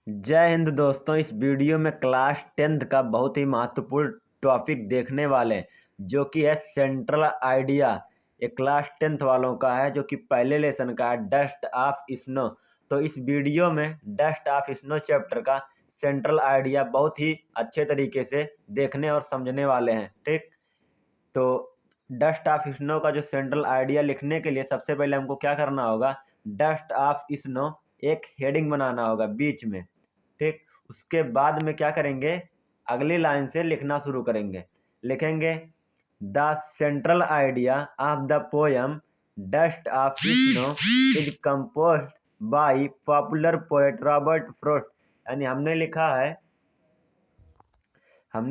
जय हिंद दोस्तों। इस वीडियो में क्लास 10th का बहुत ही महत्वपूर्ण टॉपिक देखने वाले हैं, जो कि है सेंट्रल आइडिया। ये क्लास 10th वालों का है, जो कि पहले लेसन का है, डस्ट ऑफ स्नो। तो इस वीडियो में डस्ट ऑफ स्नो चैप्टर का सेंट्रल आइडिया बहुत ही अच्छे तरीके से देखने और समझने वाले हैं। ठीक, तो डस्ट ऑफ स्नो का जो सेंट्रल आइडिया लिखने के लिए सबसे पहले हमको क्या करना होगा, डस्ट ऑफ स्नो एक हेडिंग बनाना होगा बीच में। ठीक, उसके बाद में क्या करेंगे, अगली लाइन से लिखना शुरू करेंगे। लिखेंगे the central idea of the poem dust of snow is composed bye popular poet Robert Frost. यानी हमने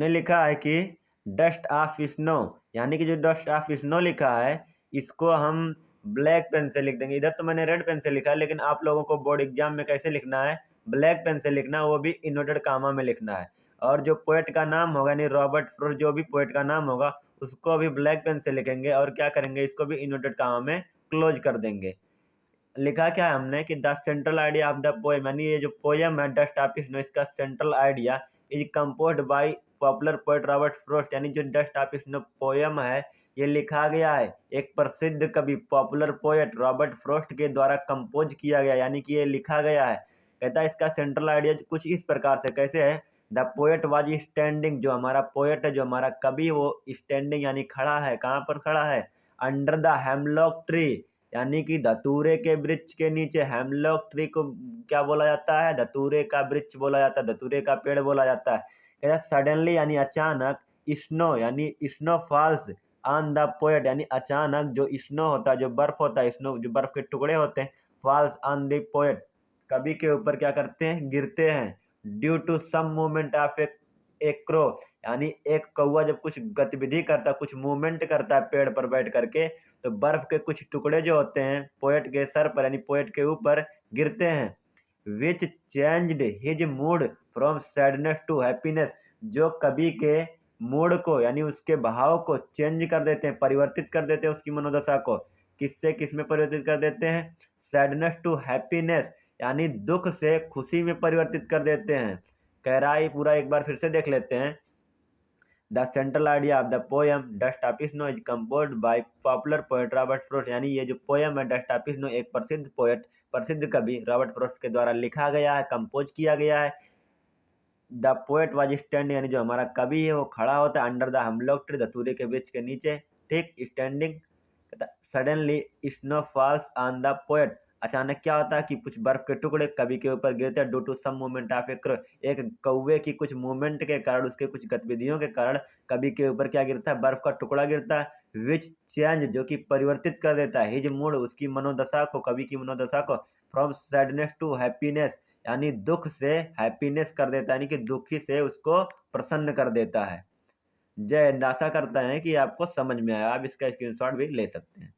लिखा है कि डस्ट ऑफ स्नो, यानी कि जो डस्ट ऑफ स्नो लिखा है इसको हम ब्लैक पेन से लिख देंगे। इधर तो मैंने रेड पेन से लिखा है, लेकिन आप लोगों को बोर्ड एग्जाम में कैसे लिखना है, ब्लैक पेन से लिखना है, वो भी इन्वर्टेड कामा में लिखना है। और जो पोएट का नाम होगा, यानी रॉबर्ट फ्रॉस्ट, जो भी पोएट का नाम होगा उसको भी ब्लैक पेन से लिखेंगे और क्या करेंगे, इसको भी इन्वर्टेड कामा में क्लोज कर देंगे। लिखा क्या है हमने कि the central idea of the poem, यानी ये जो पोएम है डस्ट ऑफ स्नो, इसका central idea is composed bye popular poet Robert Frost. यानी जो डस्ट ऑफ स्नो पोएम है ये लिखा गया है एक प्रसिद्ध कवि पॉपुलर पोएट रॉबर्ट फ्रॉस्ट के द्वारा कंपोज किया गया, यानी कि ये लिखा गया है। कहता है इसका सेंट्रल आइडिया कुछ इस प्रकार से, कैसे है, द पोएट वाज स्टैंडिंग, जो हमारा पोएट है, जो हमारा कवि, वो स्टैंडिंग यानी खड़ा है। कहाँ पर खड़ा है, अंडर द हेमलॉक ट्री, यानी कि धतूरे के वृक्ष के नीचे। हेमलॉक ट्री को क्या बोला जाता है, धतूरे का वृक्ष बोला जाता है, धतूरे का पेड़ बोला जाता है। कहता है सडनली, यानी अचानक, स्नो यानी snow falls on the poet, यानी अचानक जो स्नो होता है, जो बर्फ होता है, स्नो जो बर्फ के टुकड़े होते हैं, फॉल्स ऑन द पोएट, कवि के ऊपर क्या करते हैं, गिरते हैं। Due to some movement of एक क्रो, यानी एक कौवा जब कुछ गतिविधि करता है, कुछ मूवमेंट करता है पेड़ पर बैठ करके, तो बर्फ के कुछ टुकड़े जो होते हैं पोएट के सर पर, यानी पोएट के ऊपर गिरते हैं। Which changed his mood from sadness to happiness, जो कवि के मूड को, यानी उसके भाव को चेंज कर देते हैं, परिवर्तित कर देते हैं उसकी मनोदशा को। किससे किस में परिवर्तित कर देते हैं, सैडनेस टू हैप्पीनेस, यानी दुख से खुशी में परिवर्तित कर देते हैं। कह रहा है पूरा एक बार फिर से देख लेते हैं। The central idea of the poem dust of snow is composed bye popular poet Robert Frost, यानी ये जो पोएम है डस्ट ऑफ स्नो एक प्रसिद्ध पोएट, प्रसिद्ध कवि रॉबर्ट फ्रॉस्ट के द्वारा लिखा गया है, कंपोज किया गया है। द पोएट वाज स्टैंडिंग, यानी जो हमारा कवि है वो खड़ा होता है, अंडर द हेमलॉक ट्री, धतूरे के वृक्ष के नीचे। ठीक, standing. Suddenly snow falls on the poet, अचानक क्या होता है कि कुछ बर्फ के टुकड़े कवि के ऊपर गिरते हैं। Due to some movement of एक कौवे की कुछ मूवमेंट के कारण, उसके कुछ गतिविधियों के कारण कवि के ऊपर क्या गिरता है, बर्फ का टुकड़ा गिरता है। विच चेंज, जो कि परिवर्तित कर देता है, हिज मूड, उसकी मनोदशा को, कवि की मनोदशा को, फ्रॉम सैडनेस टू हैप्पीनेस, यानी दुख से हैप्पीनेस कर देता है, यानी कि दुखी से उसको प्रसन्न कर देता है। जय हिंद। आशा करता है कि आपको समझ में आया, आप इसका स्क्रीनशॉट भी ले सकते हैं।